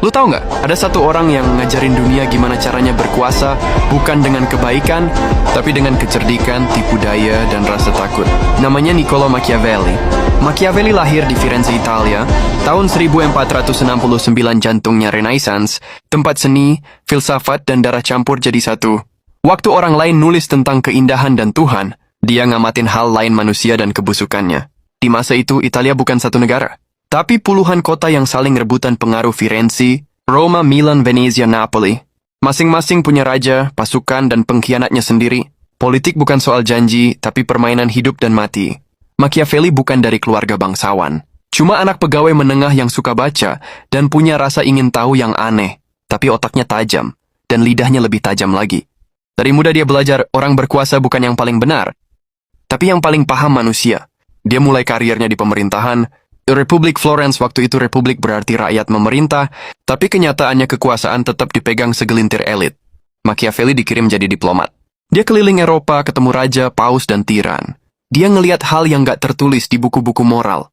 Lu tahu nggak, ada satu orang yang ngajarin dunia gimana caranya berkuasa, bukan dengan kebaikan, tapi dengan kecerdikan, tipu daya, dan rasa takut. Namanya Niccolo Machiavelli. Machiavelli lahir di Firenze, Italia, tahun 1469. Jantungnya Renaissance, tempat seni, filsafat, dan darah campur jadi satu. Waktu orang lain nulis tentang keindahan dan Tuhan, dia ngamatin hal lain manusia dan kebusukannya. Di masa itu, Italia bukan satu negara, tapi puluhan kota yang saling rebutan pengaruh Firenze, Roma, Milan, Venezia, Napoli. Masing-masing punya raja, pasukan, dan pengkhianatnya sendiri. Politik bukan soal janji, tapi permainan hidup dan mati. Machiavelli bukan dari keluarga bangsawan. Cuma anak pegawai menengah yang suka baca dan punya rasa ingin tahu yang aneh. Tapi otaknya tajam, dan lidahnya lebih tajam lagi. Dari muda dia belajar orang berkuasa bukan yang paling benar, tapi yang paling paham manusia. Dia mulai karirnya di pemerintahan. Republik Florence waktu itu republik berarti rakyat memerintah, tapi kenyataannya kekuasaan tetap dipegang segelintir elit. Machiavelli dikirim jadi diplomat. Dia keliling Eropa, ketemu raja, paus, dan tiran. Dia ngelihat hal yang gak tertulis di buku-buku moral.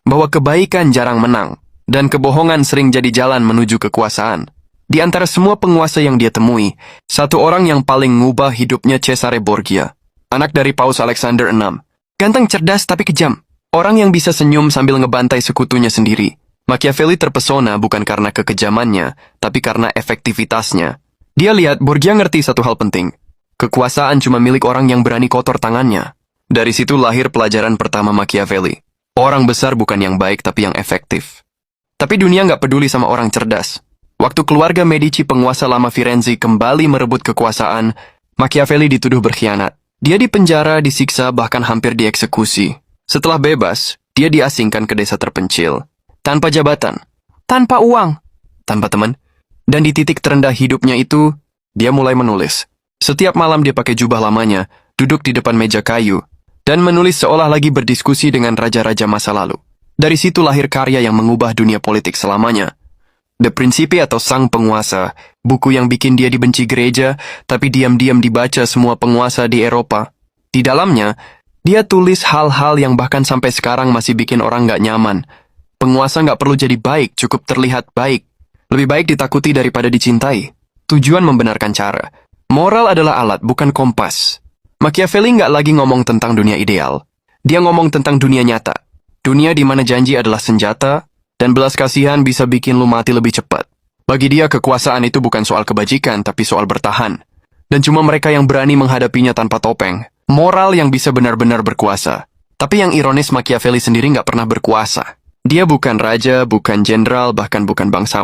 Bahwa kebaikan jarang menang, dan kebohongan sering jadi jalan menuju kekuasaan. Di antara semua penguasa yang dia temui, satu orang yang paling ngubah hidupnya Cesare Borgia. Anak dari Paus Alexander VI. Ganteng, cerdas, tapi kejam. Orang yang bisa senyum sambil ngebantai sekutunya sendiri. Machiavelli terpesona bukan karena kekejamannya, tapi karena efektivitasnya. Dia lihat Borgia ngerti satu hal penting. Kekuasaan cuma milik orang yang berani kotor tangannya. Dari situ lahir pelajaran pertama Machiavelli. Orang besar bukan yang baik, tapi yang efektif. Tapi dunia nggak peduli sama orang cerdas. Waktu keluarga Medici penguasa lama Firenze kembali merebut kekuasaan, Machiavelli dituduh berkhianat. Dia dipenjara, disiksa, bahkan hampir dieksekusi. Setelah bebas, dia diasingkan ke desa terpencil. Tanpa jabatan, tanpa uang, tanpa teman. Dan di titik terendah hidupnya itu, dia mulai menulis. Setiap malam dia pakai jubah lamanya, duduk di depan meja kayu, dan menulis seolah lagi berdiskusi dengan raja-raja masa lalu. Dari situ lahir karya yang mengubah dunia politik selamanya. The Principe atau Sang Penguasa, buku yang bikin dia dibenci gereja, tapi diam-diam dibaca semua penguasa di Eropa. Di dalamnya, dia tulis hal-hal yang bahkan sampai sekarang masih bikin orang nggak nyaman. Penguasa nggak perlu jadi baik, cukup terlihat baik. Lebih baik ditakuti daripada dicintai. Tujuan membenarkan cara. Moral adalah alat, bukan kompas. Machiavelli nggak lagi ngomong tentang dunia ideal. Dia ngomong tentang dunia nyata. Dunia di mana janji adalah senjata, dan belas kasihan bisa bikin lu mati lebih cepat. Bagi dia, kekuasaan itu bukan soal kebajikan, tapi soal bertahan. Dan cuma mereka yang berani menghadapinya tanpa topeng. Moral yang bisa benar-benar berkuasa. Tapi yang ironis, Machiavelli sendiri nggak pernah berkuasa. Dia bukan raja, bukan jenderal, bahkan bukan bangsawan.